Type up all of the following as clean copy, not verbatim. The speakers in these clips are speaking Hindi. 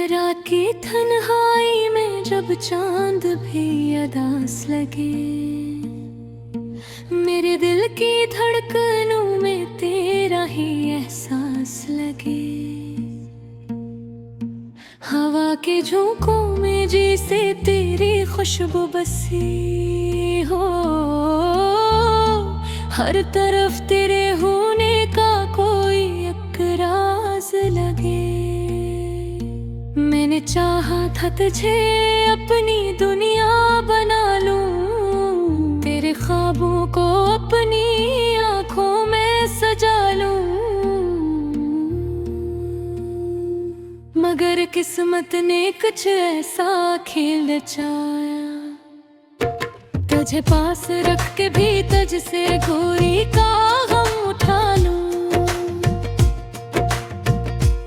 रात की तन्हाई में जब चांद भी अदास लगे, मेरे दिल की धड़कनों में तेरा ही एहसास लगे। हवा के झोंकों में जैसे तेरी खुशबू बसी हो, हर तरफ तेरे होने का कोई इकरार लगे। मैंने चाहा था तुझे अपनी दुनिया बना लूं, तेरे ख्वाबों को अपनी आंखों में सजा लूं, मगर किस्मत ने कुछ ऐसा खेल रचाया, तुझे पास रख के भी तुझसे दूरी का गम उठा लूं।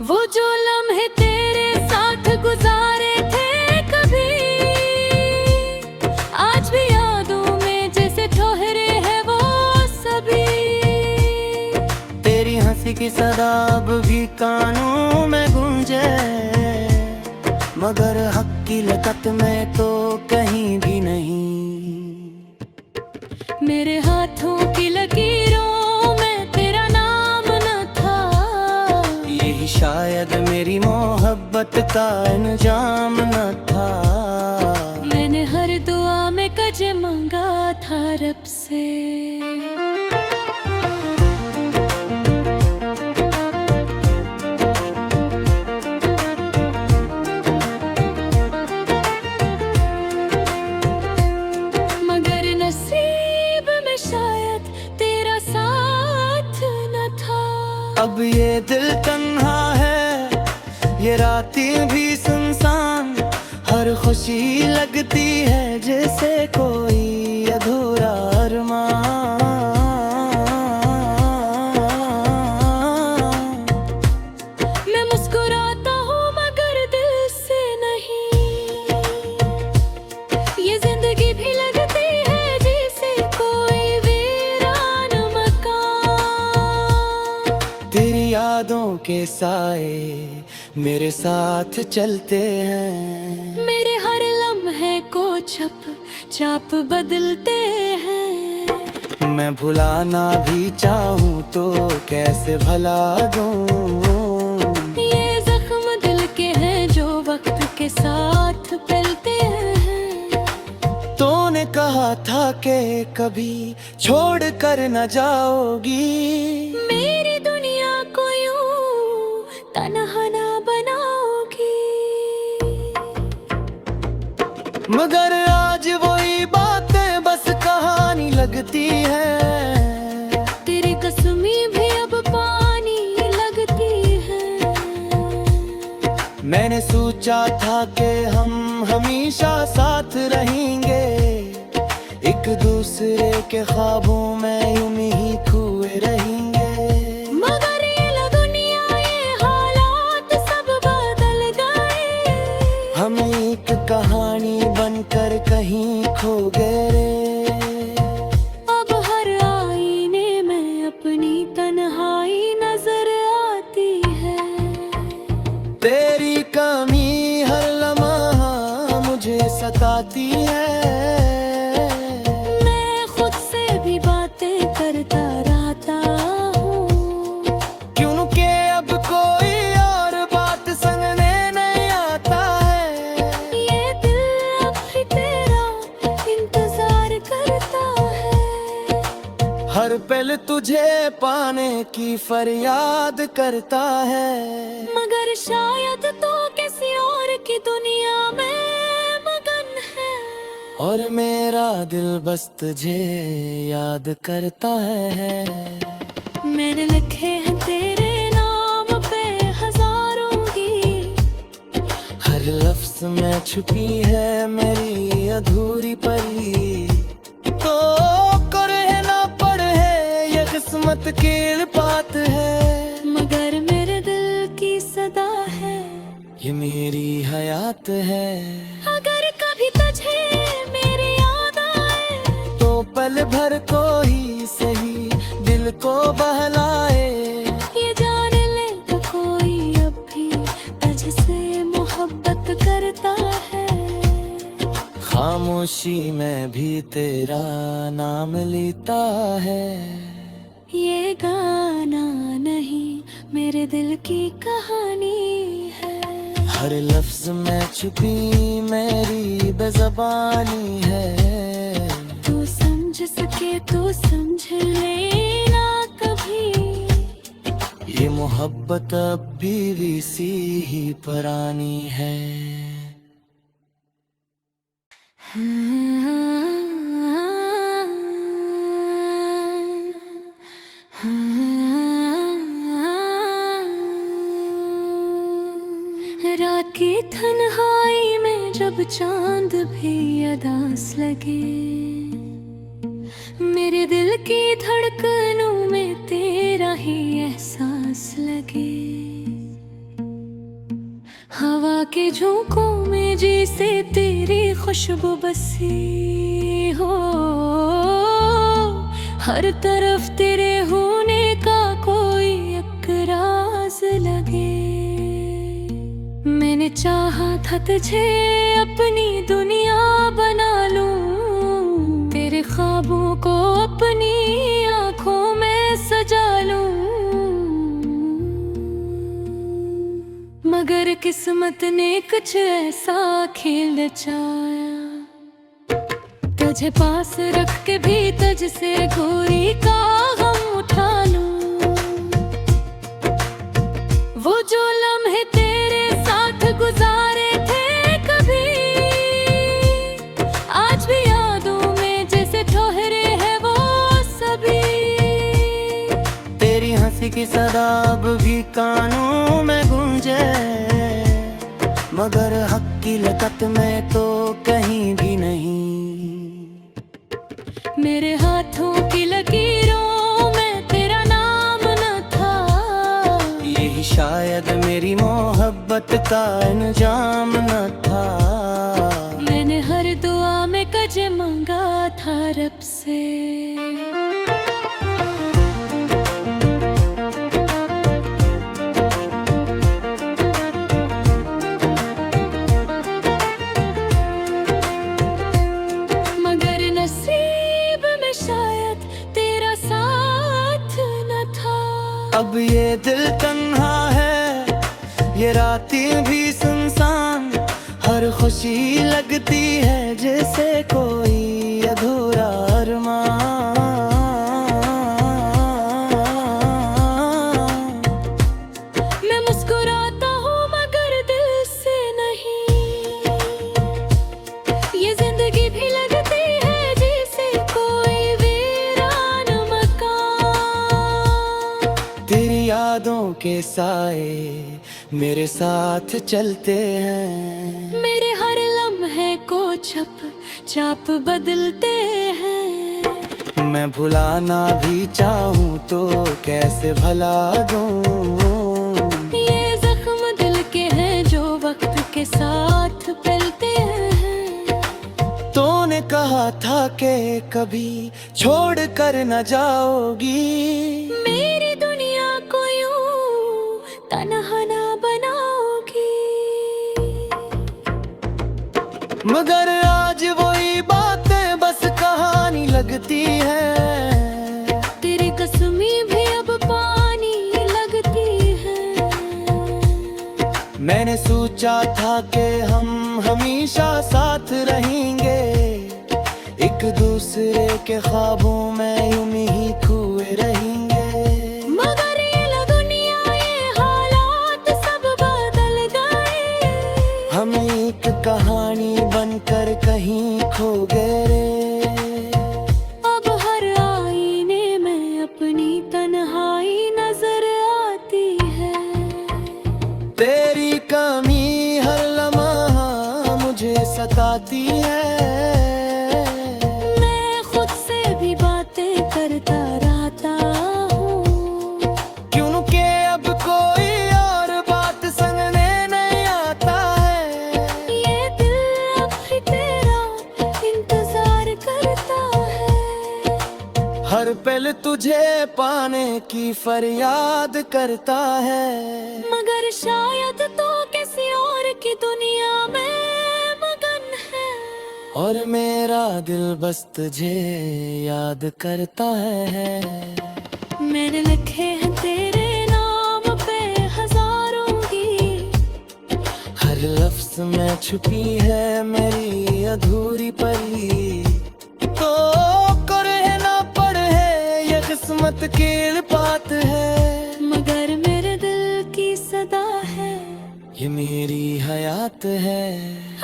वो जो लम्हे तेरे साथ गुजारे थे कभी, आज भी यादों में जैसे ठहरे हैं वो सभी। तेरी हंसी की सदा अब भी कानों में गूंजे, मगर हक की लकत में तो कहीं भी नहीं। मेरे हाथों की लकीरों में तेरा नाम न था, यही शायद मेरी मोहब्बत का अंजाम न था। मैंने हर दुआ में कुछ मांगा था रब से, अब ये दिल तन्हा है, ये रातें भी सुनसान, हर खुशी लगती है जैसे कोई अधूरा अरमान। मैं मुस्कुराता हूँ मगर दिल से नहीं, ये जिंदगी भी लगती है जैसे कोई वीरान मकान। तेरी यादों के साए मेरे साथ चलते हैं, मेरे हर लम्हे को छप चाप बदलते हैं। मैं भुलाना भी चाहूँ तो कैसे भुला दूँ, ये जख्म दिल के हैं जो वक्त के साथ फैलते हैं। तूने कहा था कि कभी छोड़ कर न जाओगी, मेरी दुनिया को यूं तन्हा ना बनाओगी, मगर आज वही बातें बस कहानी लगती है। तेरी कसमी भी अब पानी लगती है। मैंने सोचा था कि हम हमेशा साथ रहेंगे, एक दूसरे के ख्वाबों में यूं ही खोए रहेंगे। मगर ये दुनिया ये हालात सब बदल गए, हम एक कहानी बनकर कहीं खो गए। अब हर आईने में अपनी तन्हाई नजर आती है। तेरी कमी हर लम्हा मुझे सताती है, मैं खुद से भी बातें करता रहता हूँ, क्योंकि अब कोई और बात सुनने नहीं आता है। ये दिल अब भी तेरा इंतजार करता है, हर पल तुझे पाने की फरियाद करता है, मगर शायद तो किसी और की दुनिया में मगन है। और मेरा दिल बस तुझे याद करता है। मैंने लिखे हैं तेरे नाम पे हजारों गीत, हर लफ्ज में छुपी है मेरी अधूरी परी। तो करे ना पड़े ये किस्मत की बात है, मगर मेरे दिल की सदा है, ये मेरी हयात है। अगर कभी तुझे मेरे खामोशी में भी तेरा नाम लेता है। ये गाना नहीं मेरे दिल की कहानी है। हर लफ्ज में छुपी मेरी बेज़बानी है। तू समझ सके तो समझ लेना कभी। ये मोहब्बत अब भी सी ही पुरानी है। रात की तन्हाई में जब चांद भी अदास लगे, मेरे दिल की धड़कनों में तेरा ही एहसास लगे। हवा के झोंकों में जैसे तेरी खुशबू बसी हो। हर तरफ तेरे होने का कोई एक राज लगे। मैंने चाहा था तुझे अपनी दुनिया बना लूं, तेरे ख्वाबों को अपनी आंखों में सजा लूं। मगर किस्मत ने कुछ ऐसा खेल रचाया, तुझे पास रख के भी तुझसे दूरी का गम उठा लूं। वो जो लम्हे तेरे साथ गुजारे थे कभी, आज भी यादों में जैसे ठहरे हैं वो सभी। तेरी हंसी की सदा अब भी कानों में गूंजे, मगर हक की लकत में तो कहीं भी नहीं। मेरे हाथों की लकीरों में तेरा नाम न था, यही शायद मेरी मोहब्बत का अंजाम न था। मैंने हर दुआ में कुछ मांगा था रब से। मगर नसीब में शायद तेरा साथ न था। अब ये दिल तन्हा है, ये रातें भी सुनसान। हर खुशी लगती है जैसे कोई अधूरा अरमान। मैं मुस्कुराता हूँ मगर दिल से नहीं, ये जिंदगी भी लगती है जैसे कोई वीरान मकान। तेरी यादों के साए मेरे साथ चलते हैं, मेरे हर लम्हे को छप चाप बदलते हैं। मैं भुलाना भी चाहूँ तो कैसे भुला दूँ। ये जख्म दिल के हैं जो वक्त के साथ फैलते हैं। तूने कहा था कि कभी छोड़ कर न जाओगी, मेरी दुनिया को यूं तन्हा ना बनाओगी। मगर आज वही बातें बस कहानी लगती है। तेरी कसमी भी अब पानी लगती है। मैंने सोचा था कि हम हमेशा साथ रहेंगे, एक दूसरे के ख्वाबों में यूं ही खोए रहेंगे। मगर ये दुनिया ये हालात सब बदल गए। हम एक कहानी बनकर कहीं खो गए। अब हर आईने में अपनी तन्हाई नजर आती है। तेरी कमी हर लम्हा मुझे सताती है। मैं खुद से भी बातें करता रहता हूँ, क्योंकि अब कोई और बात सुनने नहीं आता है। ये दिल अब भी तेरा इंतजार करता है। हर पल तुझे पाने की फरियाद करता है। मगर शायद तो किसी और की दुनिया में मगन है। और मेरा दिल बस तुझे याद करता है। मैंने लिखे हैं तेरे नाम पे हजारों गीत, हर लफ्ज में छुपी है मेरी अधूरी परी। तो करे ना पढ़े ये किस्मत की बात है, मगर मेरे दिल की सदा है, ये मेरी हयात है।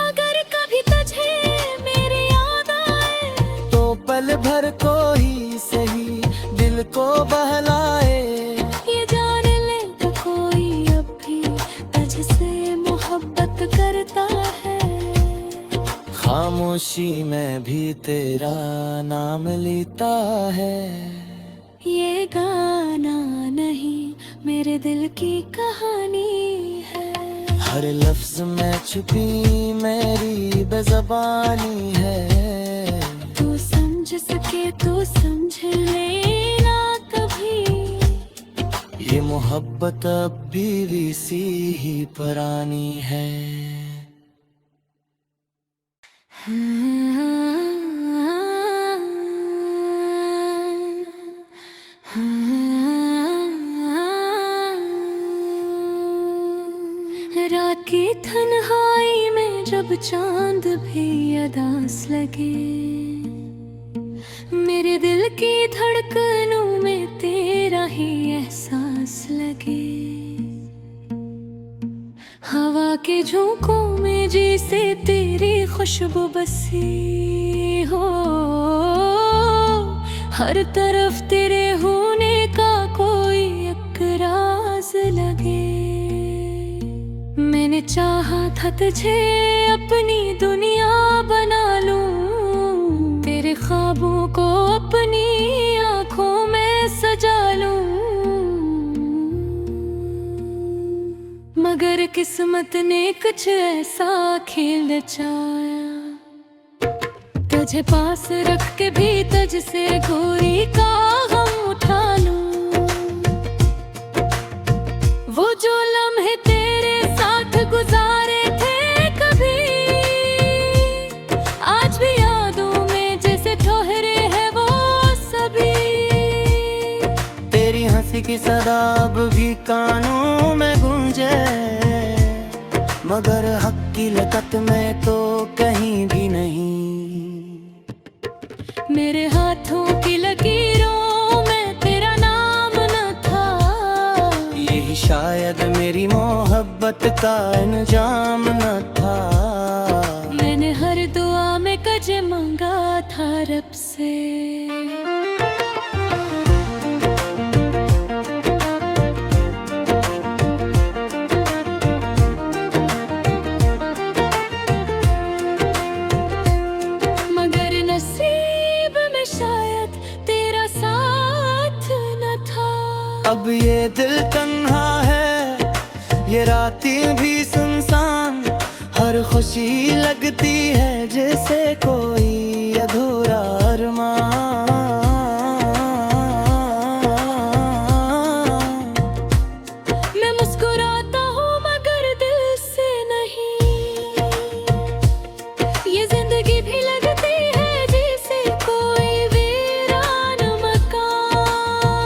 अगर कभी तुझे मेरी याद आए, तो पल भर को ही सही दिल को बहलाए। ये जान ले तो कोई अब भी तुझसे मोहब्बत करता है। खामोशी में भी तेरा नाम लेता है। ये गाना नहीं मेरे दिल की कहानी है, हर लफ्ज में छुपी मेरी बेज़बानी है। तू समझ सके तो समझ लेना कभी, ये मोहब्बत अब भी सी ही पुरानी है। रात की तन्हाई में जब चांद भी अदास लगे, मेरे दिल की धड़कनों में तेरा ही एहसास लगे। हवा के झोंकों में जैसे तेरी खुशबू बसी हो, हर तरफ तेरे होने का कोई इकरार लगे। मैंने चाहा था तुझे अपनी दुनिया बना लूं, तेरे ख्वाबों को अपनी आंखों में सजा लूं, मगर किस्मत ने कुछ ऐसा खेल रचाया, तुझे पास रख के भी तुझसे गोरी का गम उठा लूं। वो जो लम्हे तेरे साथ गुजारे थे कभी, आज भी यादों में जैसे ठहरे हैं वो सभी। तेरी हंसी की सदा अब भी कानों में गूंजे, मगर हक की लकत में तो कहीं भी नहीं। मेरे हाथों की लकीरों में तेरा नाम न था, यही शायद मेरी मोहब्बत का अंजाम न था। मैंने हर दुआ में कुछ मांगा था रब से, मगर नसीब में शायद तेरा साथ न था। अब ये दिल तन्हा है, ये रातें भी सुनसान, हर खुशी लगती है जैसे कोई अधूरा अरमान। मैं मुस्कुराता हूँ मगर दिल से नहीं, ये जिंदगी भी लगती है जैसे कोई वीरान मकान।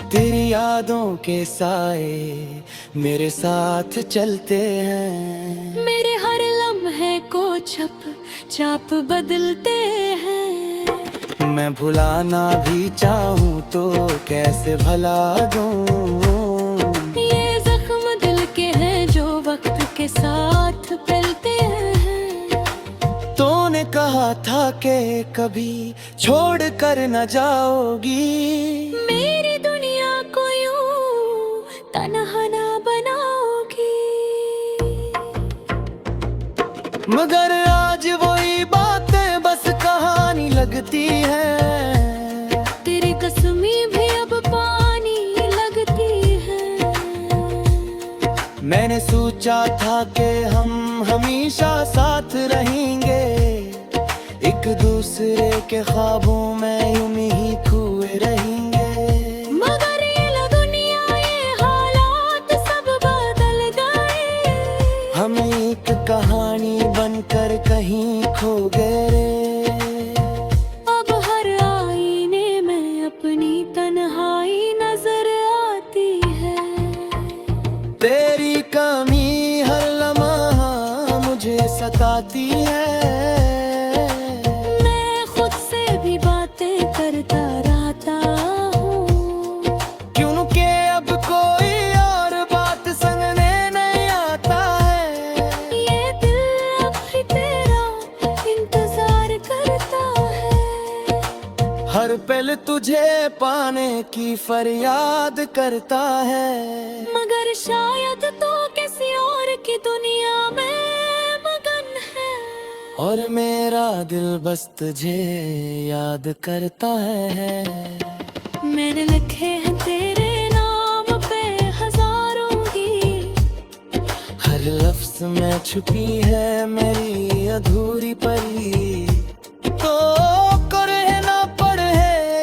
तेरी यादों के साए मेरे साथ चलते हैं, मेरे हर लम्हे को छप चाप बदलते हैं। मैं भुलाना भी चाहूँ तो कैसे भुला दूँ। ये जख्म दिल के हैं जो वक्त के साथ फैलते हैं। तूने कहा था कि कभी छोड़ कर न जाओगी, मेरी दुनिया को यूं तन्हा ना बनाओगी, मगर आज वही बातें बस कहानी लगती है। तेरी कसमी भी अब पानी लगती है। मैंने सोचा था कि हम हमेशा साथ रहेंगे, एक दूसरे के ख्वाबों में यूं ही खोए रहेंगे। मगर ये दुनिया ये हालात सब बदल गए, हम एक कहानी बनकर कहीं खो गए। हर पल तुझे पाने की फरियाद करता है, मगर शायद तो किसी और की दुनिया में मगन है। और मेरा दिल बस तुझे याद करता है। मैंने लिखे हैं तेरे नाम पे हजारों गीत, हर लफ्ज में छुपी है मेरी अधूरी परी। तो रहना पड़े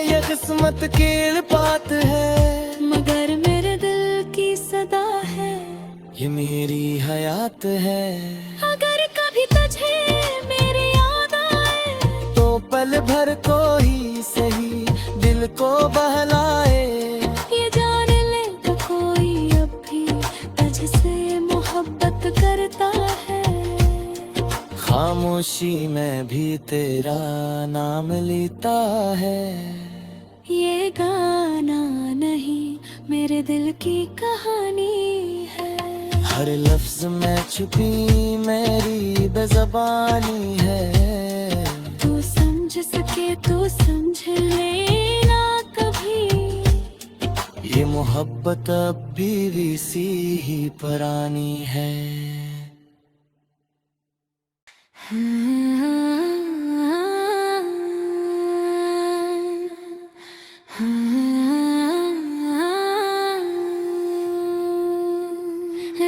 ये किस्मत की बात है, मगर मेरे दिल की सदा है, ये मेरी हयात है। अगर कभी तुझे मेरी याद आए, तो पल भर को ही सही दिल को बहलाए, ये जान ले तो कोई अब भी तुझसे मोहब्बत करता है। खामोशी में भी तेरा नाम लेता है। ये गाना नहीं मेरे दिल की कहानी है, हर लफ्ज में छुपी मेरी बेज़बानी है। तू समझ सके तो समझ लेना कभी, ये मोहब्बत अब भी सी ही पुरानी है।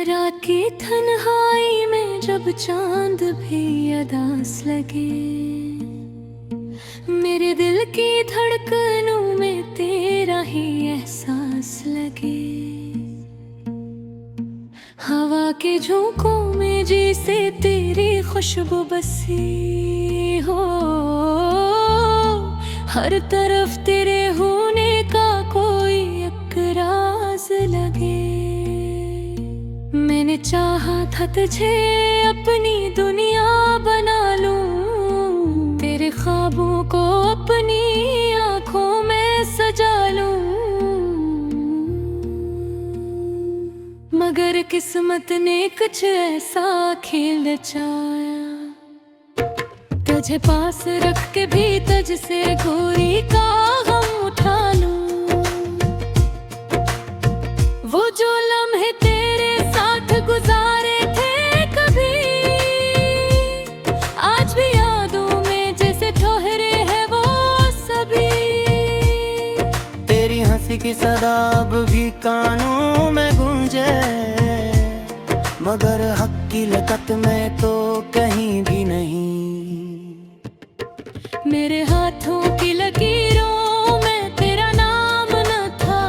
रात की तन्हाई में जब चांद भी अदास लगे, मेरे दिल की धड़कनों में तेरा ही एहसास लगे। हवा के झोंकों में जैसे तेरी खुशबू बसी हो, हर तरफ तेरे होने का कोई एक राज लगे। मैंने चाहा था तुझे अपनी दुनिया बना लूं, तेरे ख्वाबों को अपनी आंखों में सजा लूं, मगर किस्मत ने कुछ ऐसा खेल रचाया, तुझे पास रख के भी तुझसे दूरी का गम उठा लूं। वो जो लम्हे तेरे साथ गुजारे थे कभी, आज भी यादों में जैसे ठहरे हैं वो सभी। तेरी हंसी की सदा अब भी कानों में गूंजे, मगर हक की लकत में तो कहीं भी नहीं। मेरे हाथों की लकीरों में तेरा नाम न था,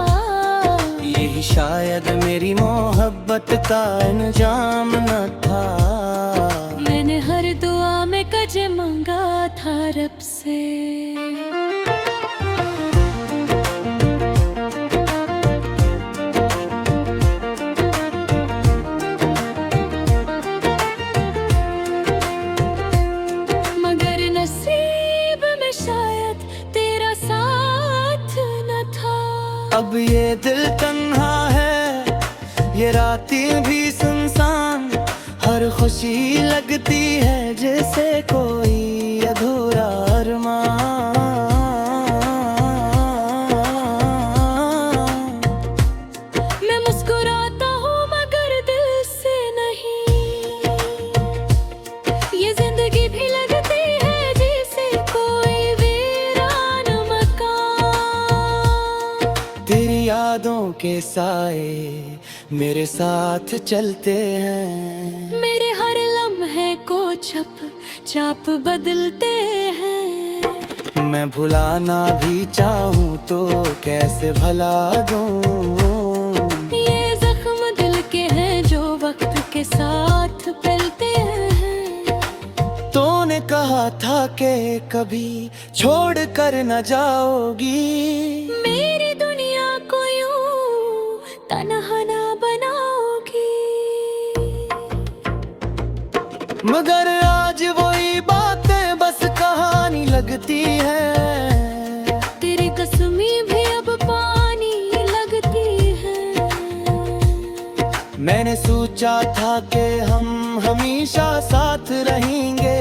यही शायद मेरी मोहब्बत का अंजाम न था। मैंने हर दुआ में कुछ मांगा था रब से, मगर नसीब में शायद तेरा साथ न था। अब ये दिल तन्हा है, ये रातें भी सुनसान, हर खुशी लगती है जैसे कोई अधूरा अरमान। मैं मुस्कुराता हूँ मगर दिल से नहीं, ये जिंदगी भी लगती है जैसे कोई वीरान मकान। तेरी यादों के साए मेरे साथ चलते हैं, मेरे हर लम्हे को छप चाप बदलते हैं। मैं भुलाना भी चाहूँ तो कैसे भुला दूँ। ये जख्म दिल के हैं जो वक्त के साथ फैलते हैं। तूने कहा था कि कभी छोड़ कर न जाओगी, मेरी दुनिया को यूं तन्हा ना बनाओगी, मगर आज वही बातें बस कहानी लगती है। तेरी कसमी भी अब पानी लगती है। मैंने सोचा था कि हम हमेशा साथ रहेंगे,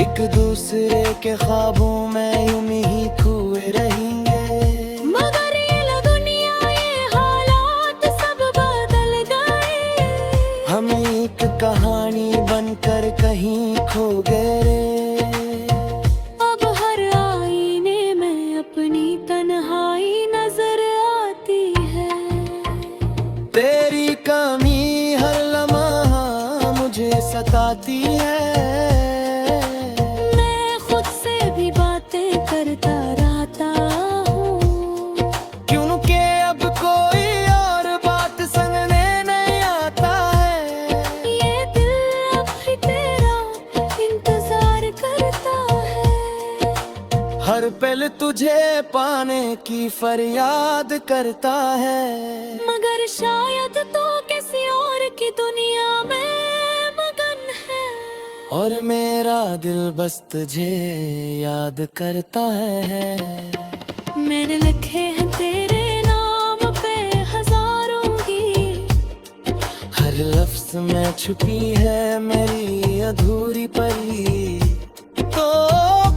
एक एक दूसरे के ख्वाबों में यूं ही खोए रहेंगे। मगर ये दुनिया ये हालात सब बदल गए। हम एक कहानी बनकर कहीं खो गए रे। अब हर आईने में अपनी तन्हाई नजर आती है। तेरी कमी हर लम्हा मुझे सताती है। मैं खुद से भी बातें करता रहता हूँ, क्योंकि अब कोई और बात संगने नहीं आता है। ये दिल अब भी तेरा इंतजार करता है। हर पल तुझे पाने की फरियाद करता है। मगर शायद तो किसी और की दुनिया में मगन है। और मेरा दिल बस तुझे याद करता है। मैंने लिखे हैं तेरे नाम पे हजारों गीत। हर लफ्ज में छुपी है मेरी अधूरी परी। तो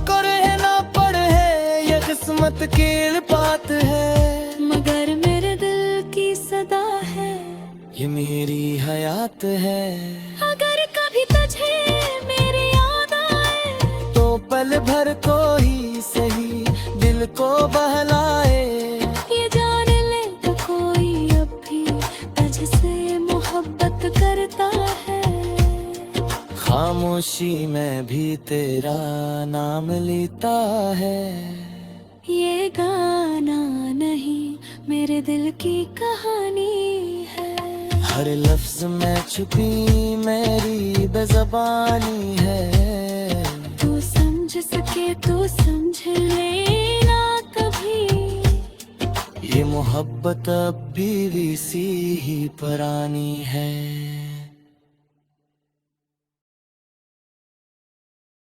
रहना पड़े ये किस्मत की बात है। मगर मेरे दिल की सदा है, ये मेरी हयात है। अगर कभी तुझे मेरी याद आए तो पल भर को ही सही दिल को बहलाए। ये जान ले तो कोई अब भी तुझसे मोहब्बत करता है। खामोशी में भी तेरा नाम लेता है। ये गाना नहीं मेरे दिल की कहानी है। हर लफ्ज में छुपी मेरी बेज़बानी है। तू समझ सके तो समझ लेना कभी। ये मोहब्बत अब भी सी ही पुरानी है।